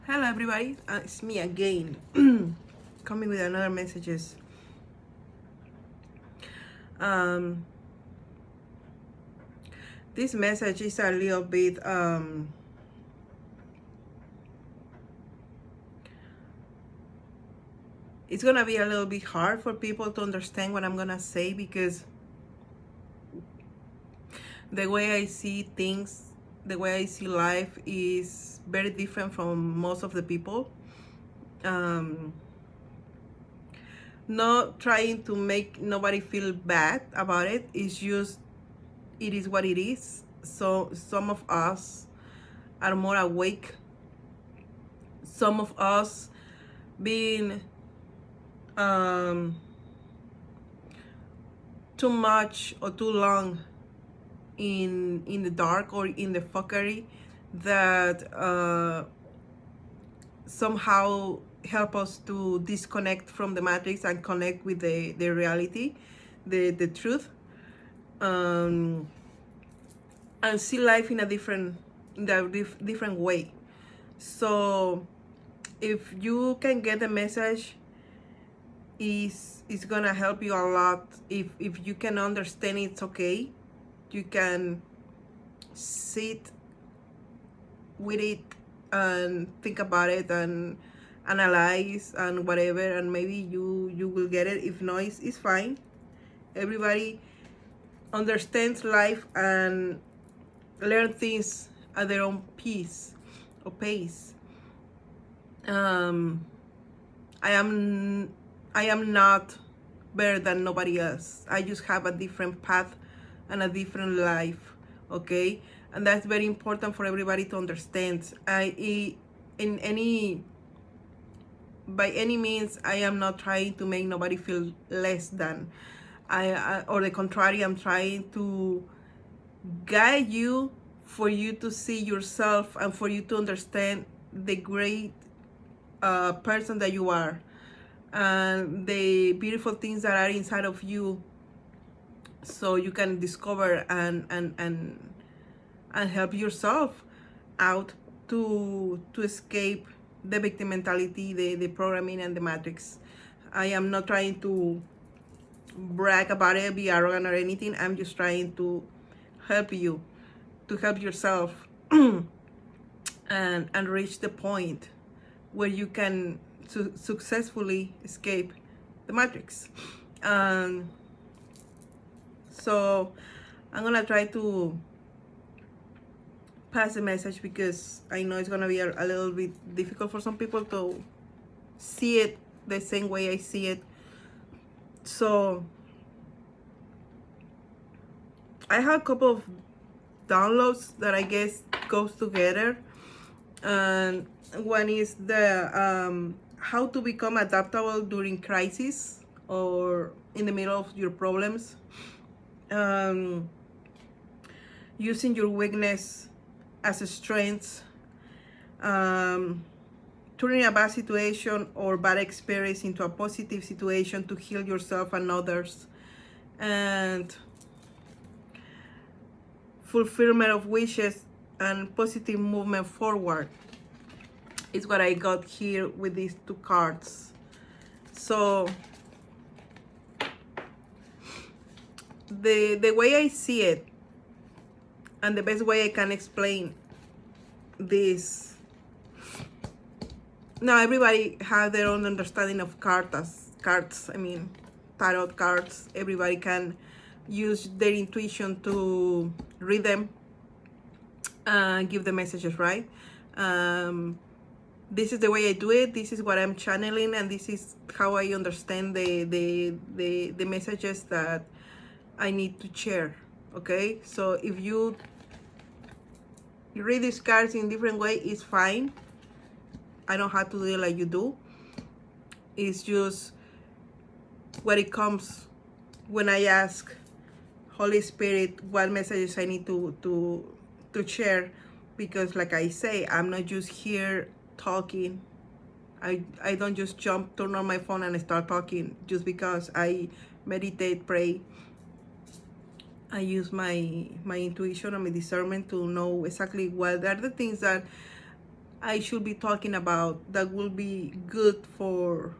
Hello everybody, it's me again, coming with another messages. Um, this message is a little bit it's gonna be a little bit hard for people to understand what I'm gonna say, because the way I see things, the way I see life is very different from most of the people. Um, not trying to make nobody feel bad about it. It's just, it is what it is. So some of us are more awake. Some of us being um, too much or too long in the dark or in the fuckery that somehow help us to disconnect from the matrix and connect with the reality, the truth, um, and see life in a different way. So if you can get the message, is gonna help you a lot. If you can understand, it's okay. You can sit with it and think about it and analyze and whatever, and maybe you will get it. If not, it's fine. Everybody understands life and learn things at their own pace or pace. I am not better than nobody else. I just have a different path and a different life, okay? And that's very important for everybody to understand. By any means, I am not trying to make nobody feel less than. Or the contrary, I'm trying to guide you for you to see yourself and for you to understand the great person that you are and the beautiful things that are inside of you, so you can discover and help yourself out to escape the victim mentality, the programming and the matrix. I am not trying to brag about it, be arrogant or anything. I'm just trying to help you, to help yourself and reach the point where you can successfully escape the matrix. So I'm gonna try to pass the message, because I know it's gonna be a little bit difficult for some people to see it the same way I see it. So I have a couple of downloads that I guess goes together, and one is the how to become adaptable during crisis or in the middle of your problems, using your weakness as a strength, turning a bad situation or bad experience into a positive situation to heal yourself and others, and fulfillment of wishes and positive movement forward is what I got here with these two cards. So the way I see it, and the best way I can explain this, now everybody has their own understanding of cards. I mean, tarot cards. Everybody can use their intuition to read them and give the messages, right? This is the way I do it. This is what I'm channeling, and this is how I understand the messages that I need to share. Okay, so if you read these cards in different way, it's fine. I don't have to do it like you do. It's just what it comes when I ask Holy Spirit what messages I need to share, because like I say, I'm not just here talking. I don't just turn on my phone and start talking just because I meditate, pray. I use my intuition and my discernment to know exactly what are the things that I should be talking about that will be good for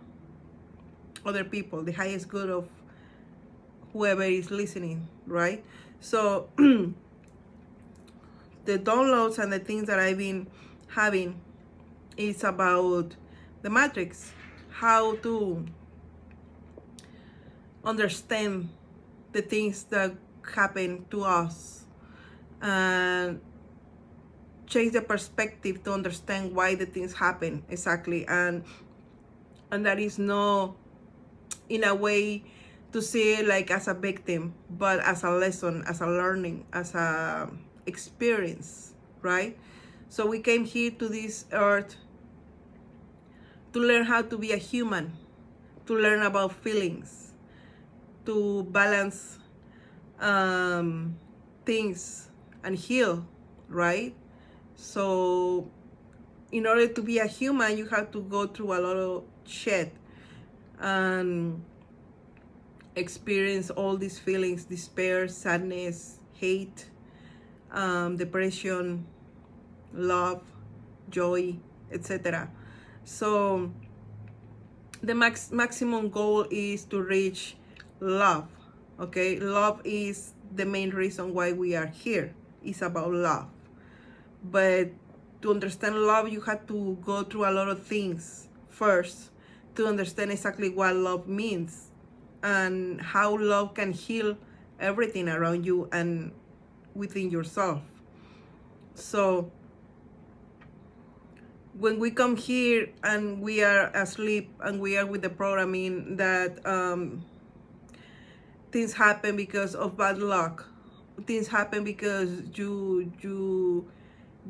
other people, the highest good of whoever is listening, right? So the downloads and the things that I've been having is about the matrix, how to understand the things that happen to us and change the perspective to understand why the things happen exactly, and that is no in a way to see it like as a victim, but as a lesson, as a learning, as a experience, right? So we came here to this earth to learn how to be a human, to learn about feelings, to balance things and heal, right? So in order to be a human, you have to go through a lot of shit and experience all these feelings: despair, sadness, hate, depression, love, joy, etc. So the maximum goal is to reach love. Okay, love is the main reason why we are here. It's about love. But to understand love, you have to go through a lot of things first to understand exactly what love means and how love can heal everything around you and within yourself. So when we come here and we are asleep and we are with the programming that things happen because of bad luck, things happen because you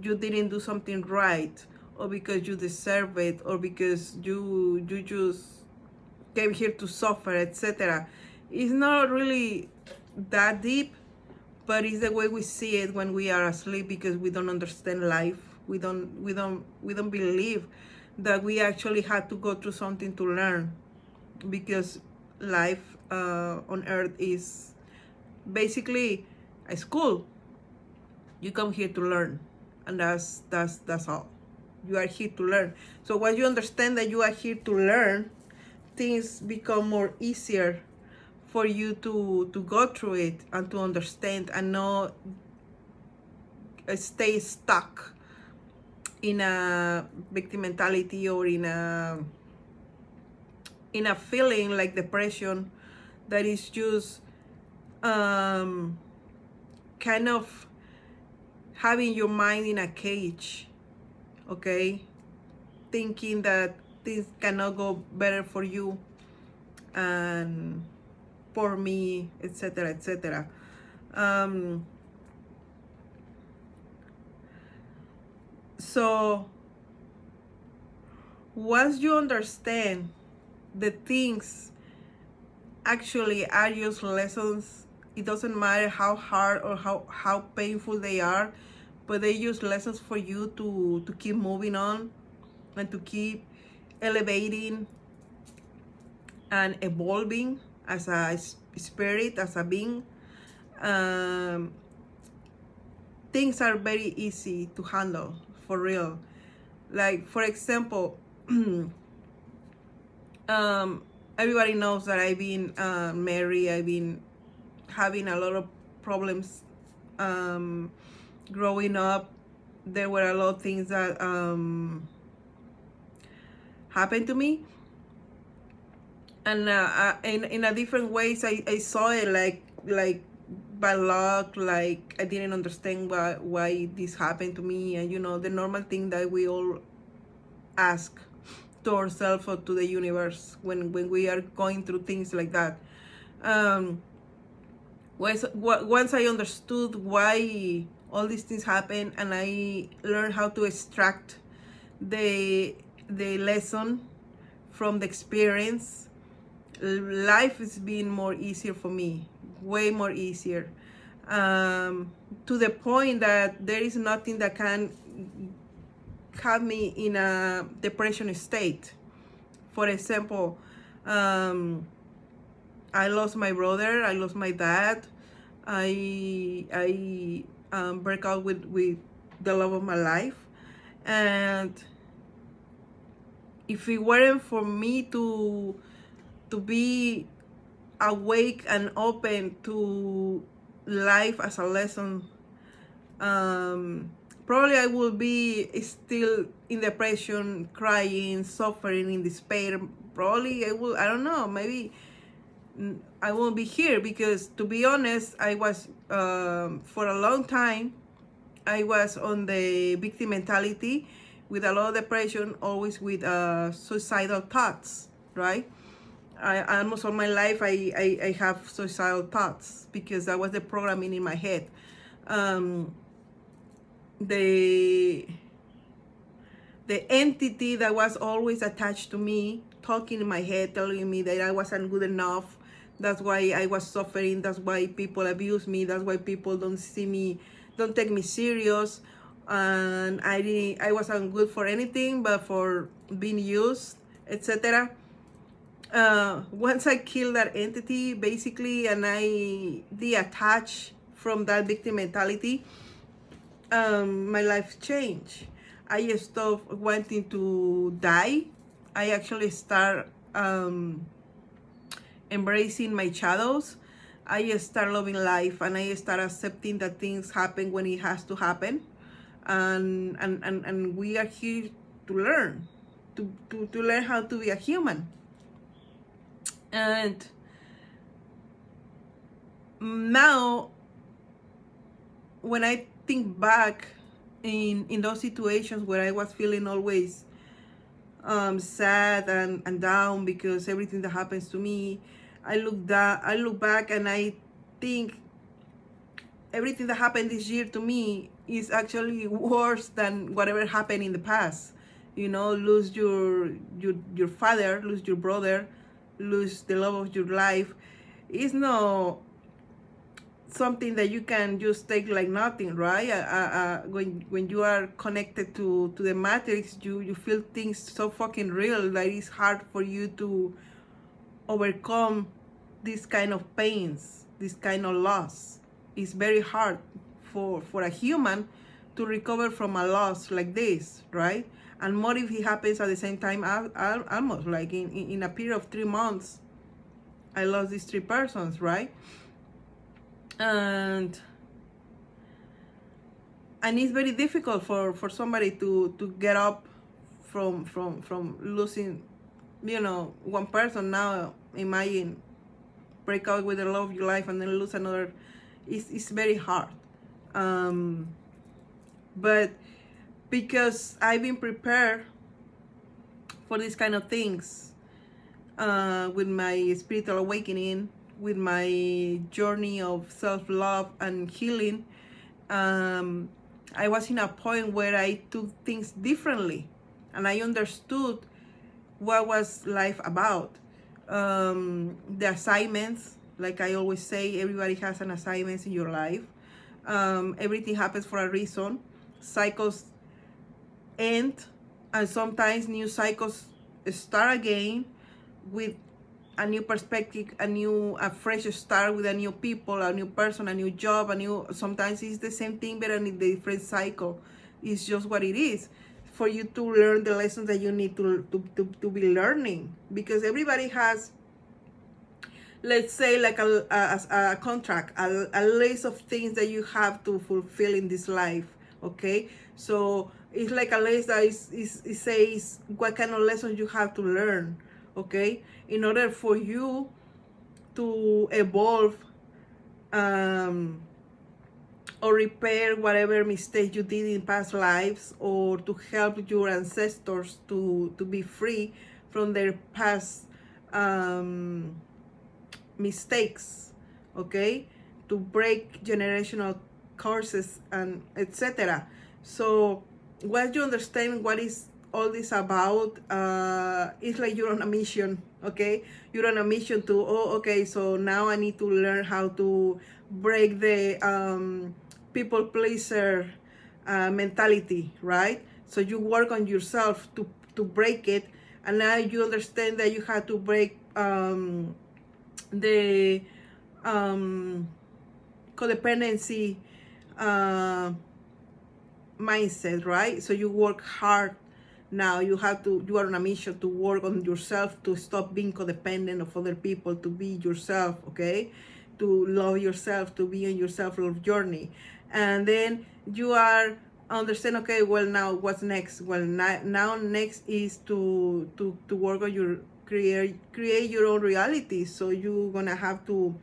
didn't do something right, or because you deserve it, or because you just came here to suffer, etc. It's not really that deep, but it's the way we see it when we are asleep, because we don't understand life. We don't believe that we actually had to go through something to learn, because life on earth is basically a school. You come here to learn, and that's all. You are here to learn. So once you understand that you are here to learn, things become more easier for you to go through it and to understand, and not stay stuck in a victim mentality, or in a feeling like depression that is just kind of having your mind in a cage, okay, thinking that things cannot go better for you and for me, etc., etc. So once you understand the things actually are just lessons, it doesn't matter how hard or how painful they are, but they use lessons for you to keep moving on and to keep elevating and evolving as a spirit, as a being. Things are very easy to handle, for real. Like, for example, everybody knows that I've been married. I've been having a lot of problems growing up. There were a lot of things that happened to me, and in a different ways I saw it like bad luck, like I didn't understand why this happened to me, and the normal thing that we all ask to ourselves or to the universe when we are going through things like that. Once I understood why all these things happen, and I learned how to extract the lesson from the experience, life is being more easier for me, way more easier, to the point that there is nothing that can have me in a depression state. For example, I lost my brother, I lost my dad, I broke out with the love of my life, And if it weren't for me to be awake and open to life as a lesson, probably I will be still in depression, crying, suffering, in despair. Probably I don't know, maybe I won't be here, because to be honest, I was, for a long time, I was on the victim mentality with a lot of depression, always with suicidal thoughts, right? I almost all my life I have suicidal thoughts because that was the programming in my head. Um, the the entity that was always attached to me, talking in my head, telling me that I wasn't good enough. That's why I was suffering. That's why people abuse me. That's why people don't see me, don't take me serious. And I wasn't good for anything but for being used, etc. Once I killed that entity, basically, and I detach from that victim mentality, my life changed. I stopped wanting to die. I actually start embracing my shadows. I start loving life, and I start accepting that things happen when it has to happen. And we are here to learn, to learn how to be a human. And now, when I think back in those situations where I was feeling always sad and down because everything that happens to me, I look back and I think everything that happened this year to me is actually worse than whatever happened in the past. You know, lose your father, lose your brother, lose the love of your life. It's no something that you can just take like nothing, right? When you are connected to the matrix, you feel things so fucking real that it's hard for you to overcome this kind of pains, this kind of loss. It's very hard for a human to recover from a loss like this, right? And more if it happens at the same time, almost like in a period of 3 months, I lost these 3 persons, right? And it's very difficult for somebody to get up from losing, one person. Now imagine break out with the love of your life and then lose another. It's very hard. But because I've been prepared for these kind of things, with my spiritual awakening, with my journey of self-love and healing, I was in a point where I took things differently, and I understood what was life about. The assignments, like I always say, everybody has an assignment in your life. Everything happens for a reason. Cycles end, and sometimes new cycles start again with a new perspective, a fresh start with a new people, a new person, a new job, sometimes it's the same thing but in a different cycle. It's just what it is, for you to learn the lessons that you need to be learning, because everybody has, let's say, like a contract, a list of things that you have to fulfill in this life. Okay, so it's like a list that it says what kind of lessons you have to learn, okay, in order for you to evolve, or repair whatever mistake you did in past lives, or to help your ancestors to be free from their past mistakes, okay, to break generational curses and etc. So once you understand what is all this about, it's like you're on a mission, okay? You're on a mission to, okay, so now I need to learn how to break the people pleaser mentality, right? So you work on yourself to break it, and now you understand that you have to break the codependency mindset, right? So you work hard now. You are on a mission to work on yourself, to stop being codependent of other people, to be yourself, okay? To love yourself, to be on your self-love journey. And then you are understand, okay, well, now what's next? Well, now next is to work on your create your own reality. So you're gonna have to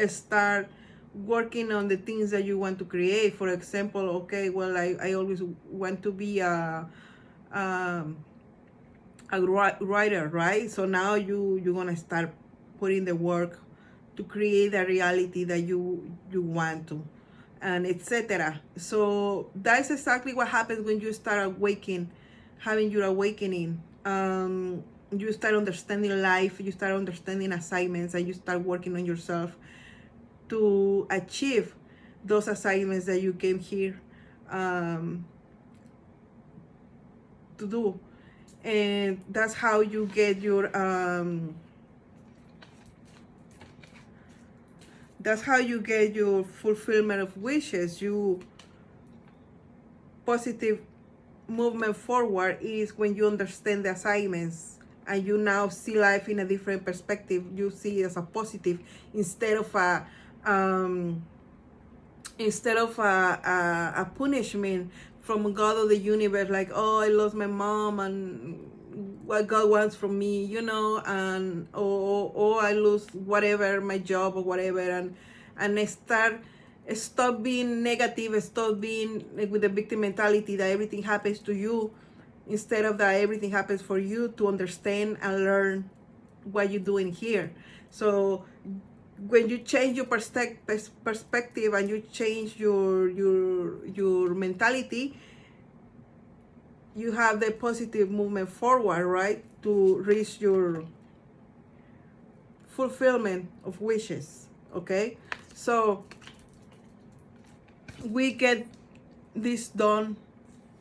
start working on the things that you want to create. For example, okay, well, I always want to be um, a writer, right? So now you're gonna start putting the work to create a reality that you want to, and etc. So that's exactly what happens when you start awakening, having your awakening. You start understanding life, you start understanding assignments, and you start working on yourself to achieve those assignments that you came here to do. And that's how you get your fulfillment of wishes. You positive movement forward is when you understand the assignments and you now see life in a different perspective. You see it as a positive instead of a punishment from God or the universe, like, oh, I lost my mom and what God wants from me, and or I lose whatever, my job or whatever, and stop being negative, stop being with the victim mentality that everything happens to you, instead of that everything happens for you to understand and learn what you're doing here. So when you change your perspective and you change your mentality, you have the positive movement forward, right, to reach your fulfillment of wishes. Okay, so we get this done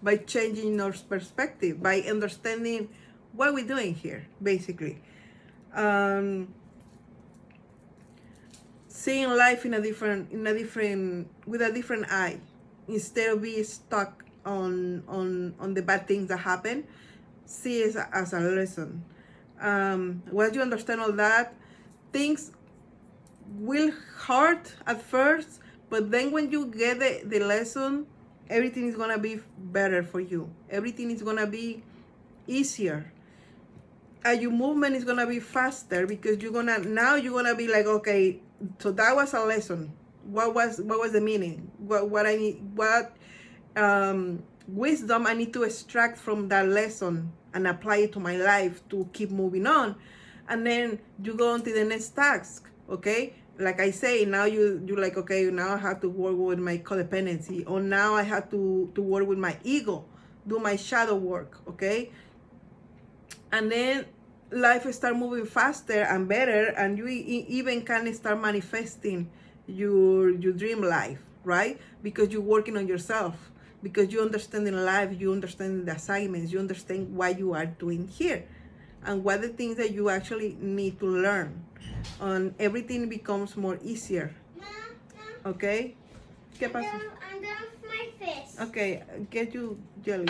by changing our perspective, by understanding what we're doing here, basically. Seeing life with a different eye, instead of being stuck on the bad things that happen. See it as a lesson. Once you understand all that, things will hurt at first, but then when you get the lesson, everything is gonna be better for you. Everything is gonna be easier. And your movement is gonna be faster, because you're gonna be like, okay, so that was a lesson. What was the meaning? What I need, what wisdom I need to extract from that lesson and apply it to my life to keep moving on. And then you go on to the next task. Okay, like I say, now you're like, okay, now I have to work with my codependency, or now I have to work with my ego, do my shadow work. Okay, and then life start moving faster and better, and you even can start manifesting your dream life, right? Because you're working on yourself, because you understand in life, you understand the assignments, you understand what you are doing here, and what the things that you actually need to learn, and everything becomes more easier. Okay, ¿qué pasa? I'm done with my fish. Okay, get you jelly.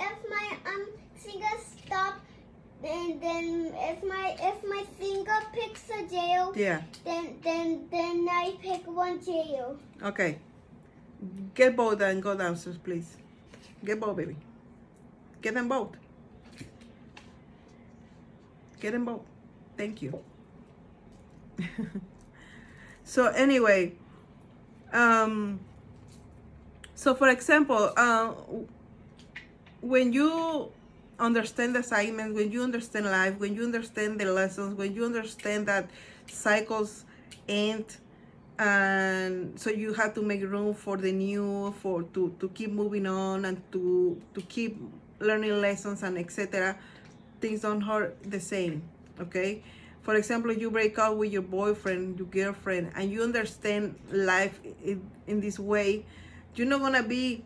If my finger stop, then if my finger picks a jail, Yeah. Then I pick one jail. Okay. Get both and go downstairs, please. Get both, baby. Get them both. Get them both. Thank you. So anyway, so for example, when you understand the assignment, when you understand life, when you understand the lessons, when you understand that cycles end, and so you have to make room for the new, to keep moving on, and to keep learning lessons, and etc. Things don't hurt the same. Okay, for example, you break up with your boyfriend, your girlfriend, and you understand life in this way, you're not gonna be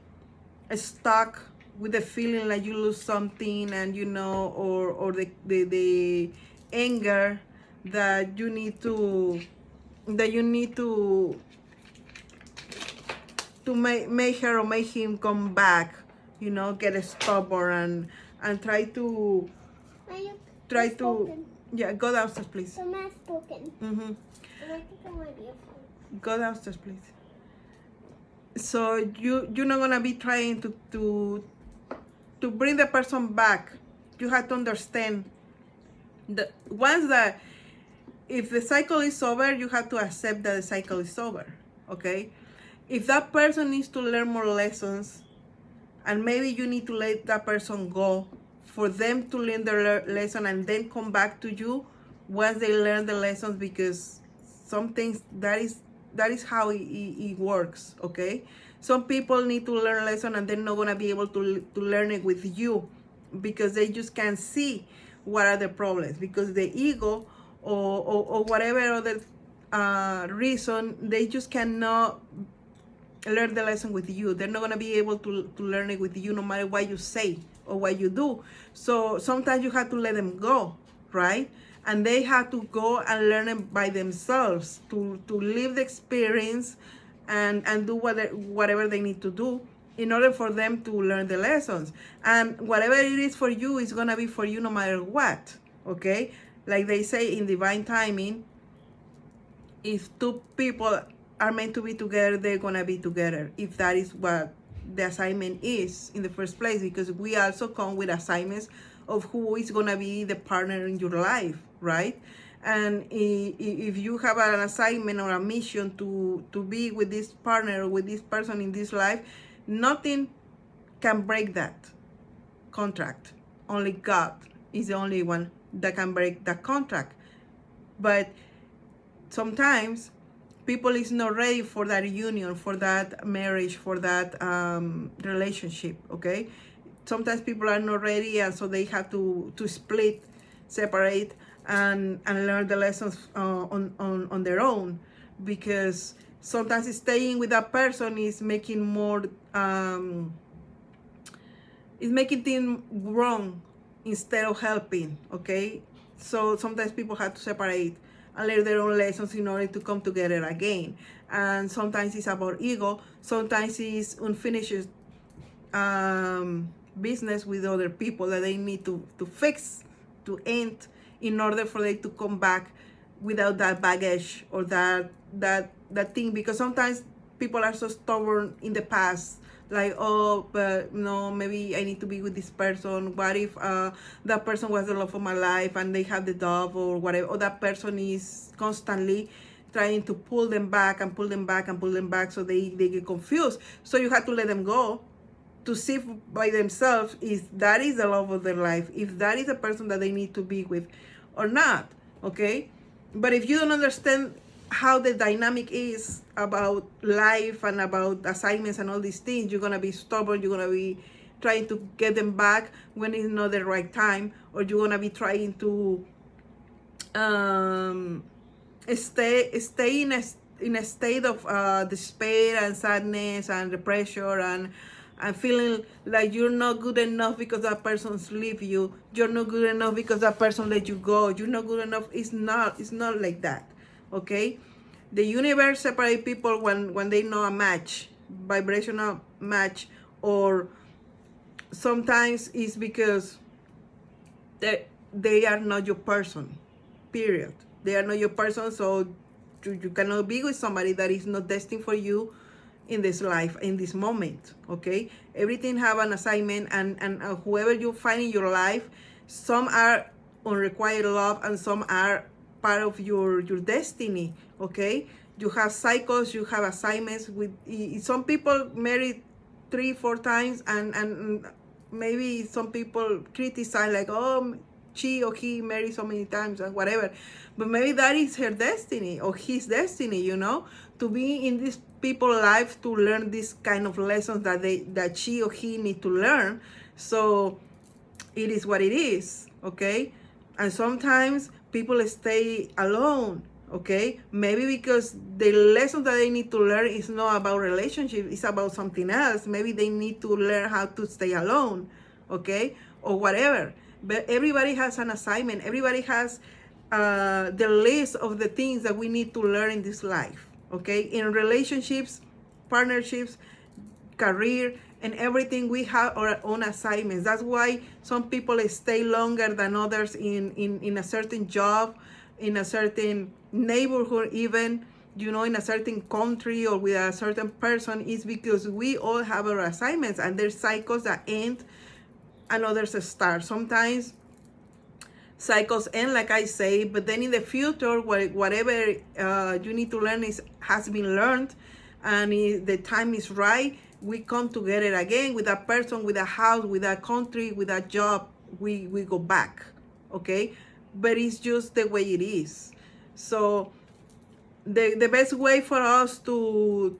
stuck with the feeling like you lose something, and or the anger that you need to to make her or make him come back, you know, get stubborn and try to Spoken. yeah, go downstairs please. The man spoken. Mm-hmm. I think I might be a phone. Go downstairs please. So you're not gonna be trying to bring the person back. You have to understand that once that if the cycle is over, you have to accept that the cycle is over. Okay, if that person needs to learn more lessons, and maybe you need to let that person go for them to learn their lesson and then come back to you once they learn the lessons, because some things that is how it works. Okay, some people need to learn a lesson and they're not going to be able to learn it with you because they just can't see what are the problems, because the ego or whatever other reason, they just cannot learn the lesson with you. They're not going to be able to learn it with you no matter what you say or what you do. So sometimes you have to let them go, right? And they have to go and learn it by themselves, to live the experience and do whatever they need to do in order for them to learn the lessons. And whatever it is for you is going to be for you no matter what, okay? Like they say in divine timing, if two people are meant to be together, they're going to be together, if that is what the assignment is in the first place, because we also come with assignments of who is going to be the partner in your life, right? And if you have an assignment or a mission to be with this partner or with this person in this life, nothing can break that contract. Only God is the only one that can break that contract. But sometimes people is not ready for that union, for that marriage, for that relationship, okay? Sometimes people are not ready, and so they have to split, separate, and learn the lessons on their own, because sometimes staying with that person is making more is making things wrong instead of helping, okay? So sometimes people have to separate and learn their own lessons in order to come together again. And sometimes it's about ego, sometimes it's unfinished business with other people that they need to fix, to end, in order for them to come back without that baggage or that thing. Because sometimes people are so stubborn in the past, like, oh, but no, maybe I need to be with this person. What if that person was the love of my life and they have the dog or whatever, or that person is constantly trying to pull them back and pull them back and pull them back, so they get confused. So you have to let them go to see by themselves if that is the love of their life, if that is the person that they need to be with or not, okay? But if you don't understand how the dynamic is about life and about assignments and all these things, you're gonna be stubborn, you're gonna be trying to get them back when it's not the right time, or you're gonna be trying to stay in a state of despair and sadness and depression and feeling like you're not good enough because that person's leave you. You're not good enough because that person let you go. You're not good enough. It's not like that, okay? The universe separate people when they know a match, vibrational match, or sometimes it's because they are not your person, period. They are not your person, so you cannot be with somebody that is not destined for you in this life, in this moment, okay? Everything have an assignment, and whoever you find in your life, some are unrequited love and some are part of your destiny, okay? You have cycles, you have assignments. With some people marry 3-4 times, and maybe some people criticize, like, oh, she or he married so many times and whatever, but maybe that is her destiny or his destiny, you know, to be in this people's life, to learn this kind of lessons that she or he need to learn. So it is what it is, okay? And sometimes people stay alone, okay? Maybe because the lessons that they need to learn is not about relationship, it's about something else. Maybe they need to learn how to stay alone, okay? Or whatever. But everybody has an assignment. Everybody has the list of the things that we need to learn in this life, okay? In relationships, partnerships, career, and everything, we have our own assignments. That's why some people stay longer than others in a certain job, in a certain neighborhood, even, in a certain country or with a certain person, is because we all have our assignments, and there's cycles that end and others start. Sometimes cycles end, like I say, but then in the future, whatever you need to learn has been learned, and the time is right, we come together again with a person, with a house, with a country, with a job. We go back, okay? But it's just the way it is. So the best way for us to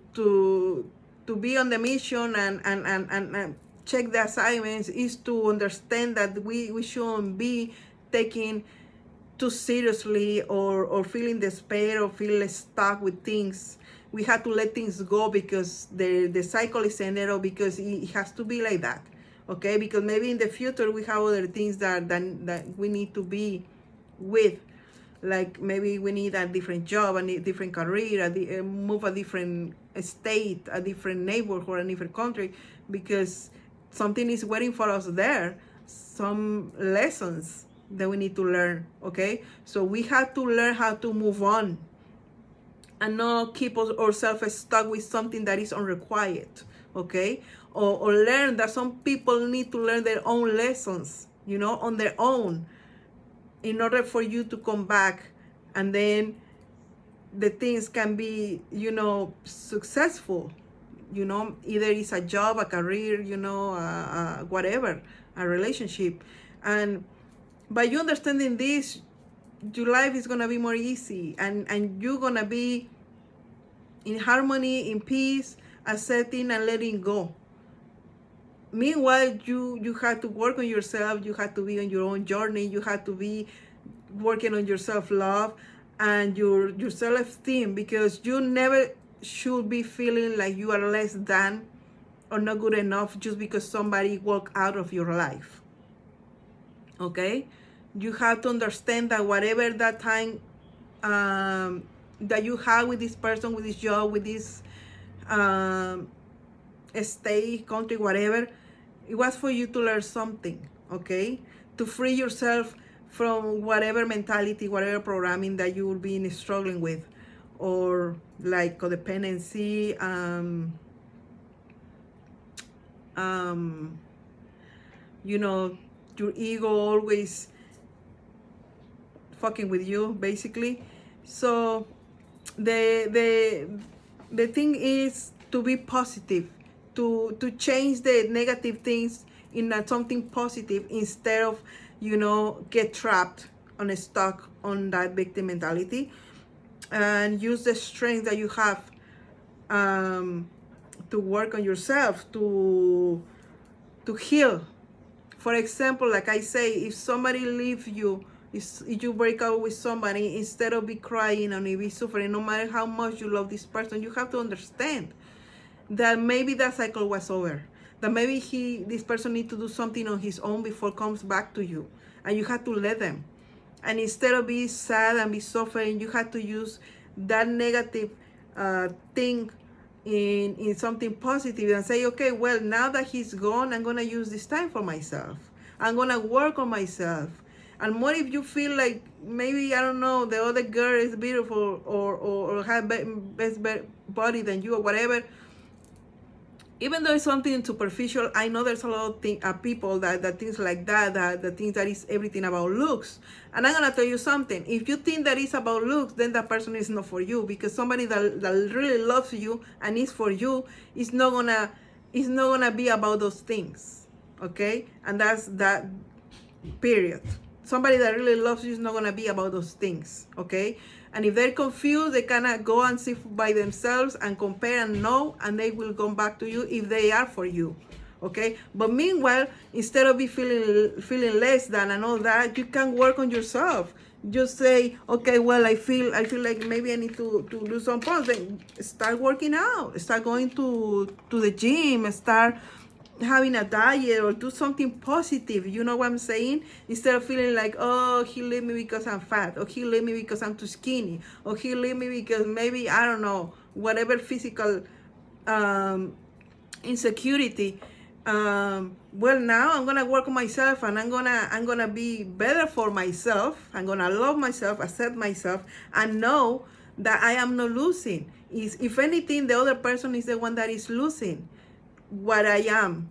be on the mission and check the assignments is to understand that we shouldn't be taking too seriously or feeling despair or feeling stuck with things. We have to let things go because the cycle is ended, or because it has to be like that, okay? Because maybe in the future we have other things that we need to be with, like maybe we need a different job, a different career, move a different state, a different neighborhood, a different country, because something is waiting for us there, some lessons that we need to learn, okay? So we have to learn how to move on and not keep ourselves stuck with something that is unrequired, okay? Or learn that some people need to learn their own lessons, on their own, in order for you to come back, and then the things can be, successful, either it's a job, a career, whatever, a relationship. And by you understanding this, your life is gonna be more easy, and you're gonna be in harmony, in peace, accepting and letting go. Meanwhile, you have to work on yourself. You have to be on your own journey. You have to be working on your self-love and your self-esteem, because you never should be feeling like you are less than or not good enough just because somebody walked out of your life, okay? You have to understand that whatever that time that you have with this person, with this job, with this state, country, whatever, it was for you to learn something, okay? To free yourself from whatever mentality, whatever programming that you will be struggling with, or like codependency, your ego always fucking with you, basically. So the thing is to be positive, to change the negative things in something positive, instead of get trapped on stuck on that victim mentality, and use the strength that you have to work on yourself, to heal. For example, like I say, if somebody leaves you, if you break up with somebody, instead of be crying and be suffering, no matter how much you love this person, you have to understand that maybe that cycle was over, that maybe this person needs to do something on his own before comes back to you, and you have to let them. And instead of being sad and be suffering, you have to use that negative thing in something positive, and say, okay, well, now that he's gone, I'm gonna use this time for myself. I'm gonna work on myself. And what if you feel like maybe, I don't know, the other girl is beautiful, or have best body than you, or whatever? Even though it's something superficial, I know there's a lot of people that things like that think that is everything about looks. And I'm gonna tell you something: if you think that it's about looks, then that person is not for you, because somebody that really loves you and is for you is not gonna be about those things, okay? And that's that, period. Somebody that really loves you is not gonna be about those things, okay? And if they're confused, they cannot go and see by themselves and compare and know, and they will come back to you if they are for you, okay? But meanwhile, instead of feeling less than and all that, you can work on yourself. Just say, okay, well, I feel like maybe I need to do some pounds. Then start working out, start going to the gym, start having a diet, or do something positive. You know what I'm saying? Instead of feeling like, oh, he left me because I'm fat, or he left me because I'm too skinny, or he left me because maybe, I don't know, whatever physical insecurity. Well, now I'm gonna work on myself, and I'm gonna be better for myself. I'm gonna love myself, accept myself, and know that I am not losing. Is if anything, the other person is the one that is losing what I am,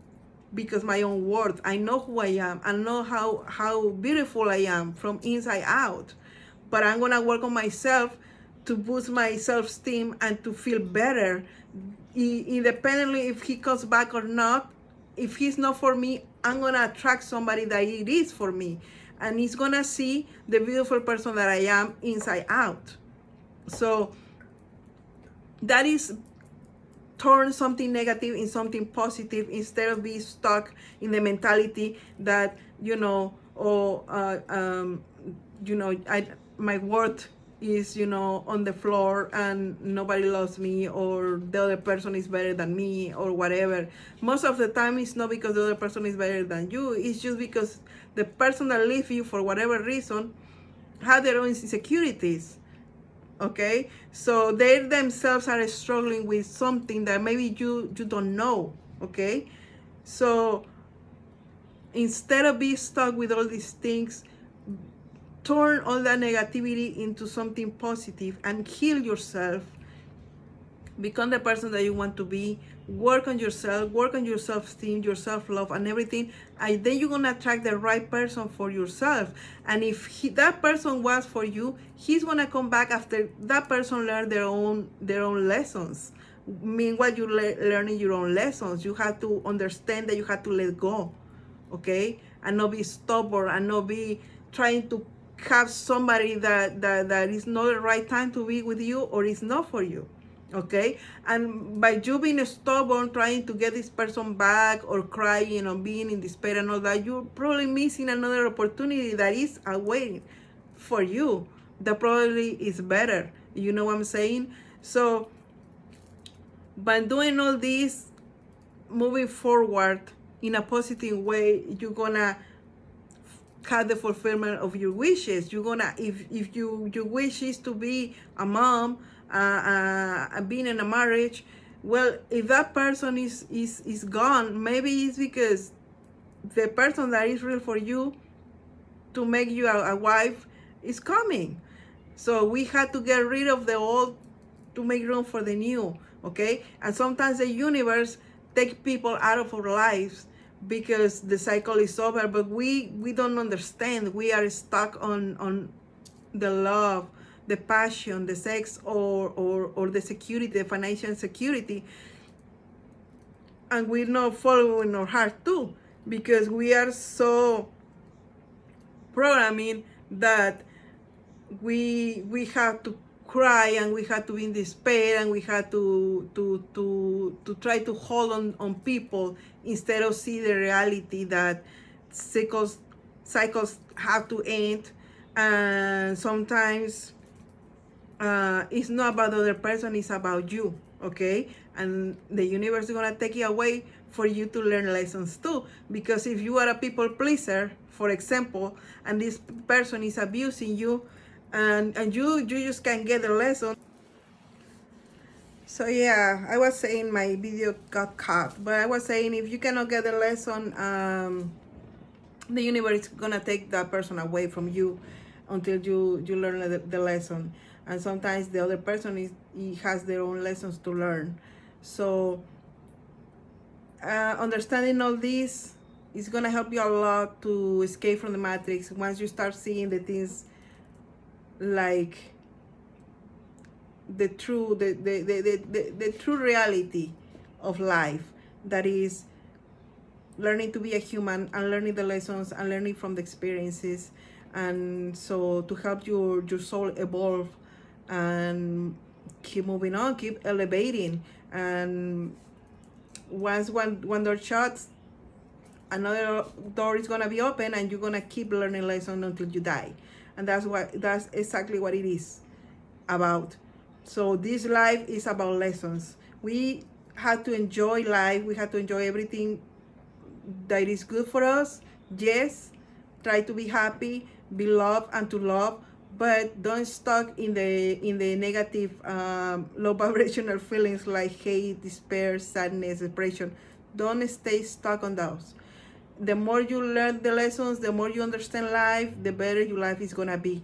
because my own worth. I know who I am. I know how beautiful I am from inside out. But I'm gonna work on myself to boost my self-esteem and to feel better, independently if he comes back or not. If he's not for me, I'm gonna attract somebody that it is for me, and he's gonna see the beautiful person that I am inside out. So that is turn something negative in something positive, instead of being stuck in the mentality that my worth is on the floor and nobody loves me, or the other person is better than me, or whatever. Most of the time it's not because the other person is better than you, it's just because the person that leaves you for whatever reason have their own insecurities. Okay, so they themselves are struggling with something that maybe you don't know. Okay, so instead of being stuck with all these things, turn all that negativity into something positive and heal yourself. Become the person that you want to be. Work on yourself, work on your self-esteem, your self-love, and everything, and then you're gonna attract the right person for yourself. And if that person was for you, he's gonna come back after that person learned their own lessons. Meanwhile, you're learning your own lessons. You have to understand that you have to let go, okay, and not be stubborn, and not be trying to have somebody that is not the right time to be with you, or is not for you. Okay, and by you being stubborn, trying to get this person back, or crying, or being in despair and all that, you're probably missing another opportunity that is awaiting for you, that probably is better. You know what I'm saying? So by doing all this, moving forward in a positive way, you're gonna have the fulfillment of your wishes. You're gonna, if your wish is to be a mom, being in a marriage, well, if that person is gone, maybe it's because the person that is real for you to make you a wife is coming. So we had to get rid of the old to make room for the new. Okay, and sometimes the universe takes people out of our lives because the cycle is over, but we don't understand. We are stuck on the love, the passion, the sex, or the security, the financial security, and we're not following our heart too, because we are so programming that we have to cry, and we had to be in despair, and we had to try to hold on people, instead of see the reality that cycles have to end. And sometimes it's not about the other person, it's about you. Okay, and the universe is gonna take it away for you to learn lessons too, because if you are a people pleaser, for example, and this person is abusing you, and you just can't get the lesson. So yeah, I was saying my video got cut, but I was saying if you cannot get the lesson, the universe is gonna take that person away from you until you learn the lesson. And sometimes the other person he has their own lessons to learn. So understanding all this is gonna help you a lot to escape from the matrix once you start seeing the things like the true the true reality of life, that is learning to be a human, and learning the lessons, and learning from the experiences, and so to help your soul evolve and keep moving on, keep elevating. And once one door shuts, another door is gonna be open, and you're gonna keep learning lessons until you die. And that's exactly what it is about. So this life is about lessons. We have to enjoy life. We have to enjoy everything that is good for us. Yes, try to be happy, be loved, and to love, but don't stuck in the negative, low vibrational feelings like hate, despair, sadness, depression. Don't stay stuck on those. The more you learn the lessons, the more you understand life, the better your life is gonna be.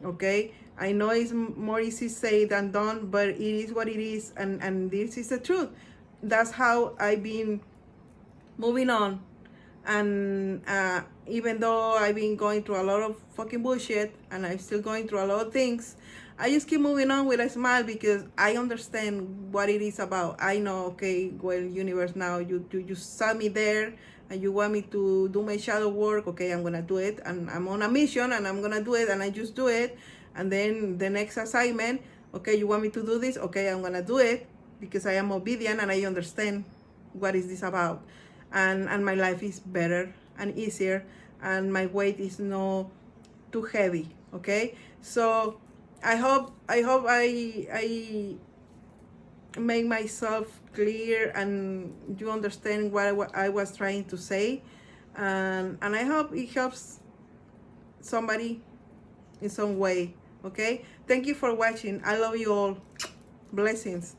Okay, I know it's more easy said than done, but it is what it is, and this is the truth. That's how I've been moving on. And even though I've been going through a lot of fucking bullshit, and I'm still going through a lot of things, I just keep moving on with a smile because I understand what it is about. I know, okay, well, universe, now you saw me there and you want me to do my shadow work. Okay, I'm gonna do it, and I'm on a mission and I'm gonna do it, and I just do it. And then the next assignment, okay, you want me to do this? Okay, I'm gonna do it because I am obedient and I understand what is this about. And my life is better and easier, and my weight is not too heavy. Okay, so I make myself clear and you understand what I was trying to say, and I hope it helps somebody in some way. Okay, thank you for watching. I love you all. Blessings.